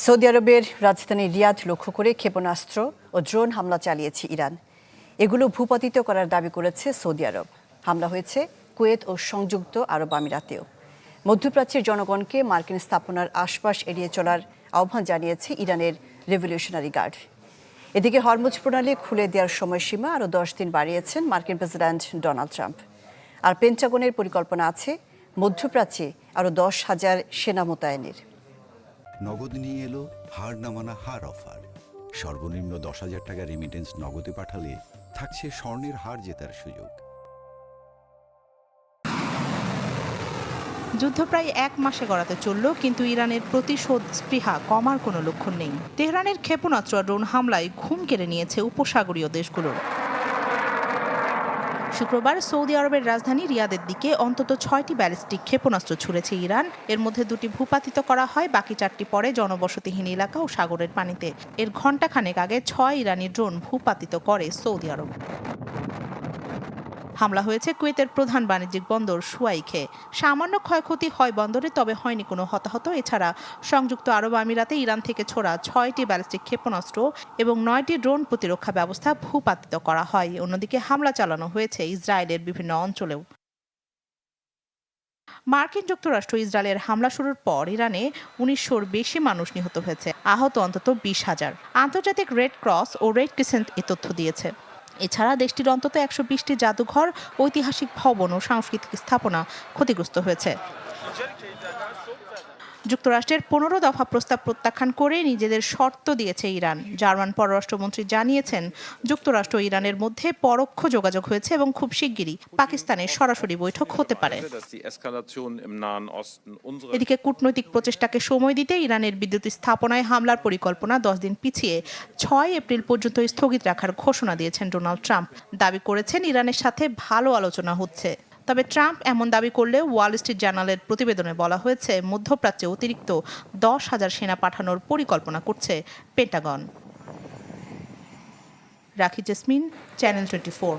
Saudi আরবের রাজধানী রিয়াদ লক্ষ্য করে ক্ষেপণাস্ত্র ও ড্রোন হামলা চালিয়েছে ইরান। এগুলো ভূপাতিত করার দাবি করেছে সৌদি আরব। হামলা হয়েছে কুয়েত ও সংযুক্ত আরব আমিরাতেও। মধ্যপ্রাচ্যের জনগণকে মার্কিন স্থাপনার আশপাশ এড়িয়ে চলার আহ্বান জানিয়েছে ইরানের রেভলিউশনারি গার্ড। এদিকে হরমুজ প্রণালী খুলে দেওয়ার সময়সীমা আরও 10 দিন বাড়িয়েছেন মার্কিন প্রেসিডেন্ট ডোনাল্ড ট্রাম্প। আর পেন্টাগনের পরিকল্পনা আছে মধ্যপ্রাচ্যে আরও 10,000 সেনা মোতায়েনের। নগদ নিয়ে এলো হার না মানা হার অফার। সর্বনিম্ন 10,000 টাকা রেমিটেন্স নগদে পাঠালে থাকছে স্বর্ণের হার জেতার সুযোগ। যুদ্ধ প্রায় 1 মাসে গড়াতে চলল, কিন্তু ইরানের প্রতিশোধ স্পৃহা কমার কোনো লক্ষণ নেই। তেহরানের ক্ষেপণাস্ত্র ড্রোন হামলায় ঘুম কেড়ে নিয়েছে উপসাগরীয় দেশগুলোর। শুক্রবার সৌদি আরবের রাজধানী রিয়াদের দিকে অন্তত 6টি ব্যালিস্টিক ক্ষেপণাস্ত্র ছুড়েছে ইরান। এর মধ্যে 2টি ভূপাতিত করা হয়, বাকি 4টি পরে জনবসতিহীন এলাকা ও সাগরের পানিতে। এর ঘণ্টাখানেক আগে 6 ইরানি ড্রোন ভূপাতিত করে সৌদি আরব। হামলা হয়েছে কুয়েতের প্রধান বাণিজ্যিক বন্দর সুয়াইখে। সামান্য ক্ষয়ক্ষতি হয় বন্দরে, তবে হয়নি কোনো হতাহত। এছাড়া সংযুক্ত আরব আমিরাতে ইরান থেকে ছোড়া 6টি ব্যালিস্টিক ক্ষেপণাস্ত্র এবং 9টি ড্রোন প্রতিরক্ষা ব্যবস্থা ভূপাতিত করা হয়। অন্যদিকে হামলা চালানো হয়েছে ইসরায়েলের বিভিন্ন অঞ্চলেও। মার্কিন যুক্তরাষ্ট্র ইসরায়েলের হামলা শুরুর পর ইরানে 1900-র বেশি মানুষ নিহত হয়েছে, আহত অন্তত 20,000। আন্তর্জাতিক রেড ক্রস ও রেড ক্রিসেন্ট এ তথ্য দিয়েছে। এছাড়া দেশটির অন্তত 120টি জাদুঘর, ঐতিহাসিক ভবন ও সাংস্কৃতিক স্থাপনা ক্ষতিগ্রস্ত হয়েছে। যুক্তরাষ্ট্রের 15 দফা প্রস্তাব প্রত্যাখ্যান করে নিজেদের শর্ত দিয়েছে ইরান। জার্মান পররাষ্ট্রমন্ত্রী জানিয়েছেন, যুক্তরাষ্ট্র ও ইরানের মধ্যে পরোক্ষ যোগাযোগ হয়েছে এবং খুব শিগগিরই পাকিস্তানের সরাসরি বৈঠক হতে পারে। এদিকে কূটনৈতিক প্রচেষ্টাকে সময় দিতে ইরানের বিদ্যুৎ স্থাপনায় হামলার পরিকল্পনা 10 দিন পিছিয়ে 6 এপ্রিল পর্যন্ত স্থগিত রাখার ঘোষণা দিয়েছেন ডোনাল্ড ট্রাম্প। দাবি করেছেন ইরানের সাথে ভালো আলোচনা হচ্ছে। তবে ট্রাম্প এমন দাবি করলেও ওয়াল স্ট্রিট জার্নালের প্রতিবেদনে বলা হয়েছে, মধ্যপ্রাচ্যে অতিরিক্ত 10,000 সেনা পাঠানোর পরিকল্পনা করছে পেন্টাগন। রাখি জেসমিন, চ্যানেল 24।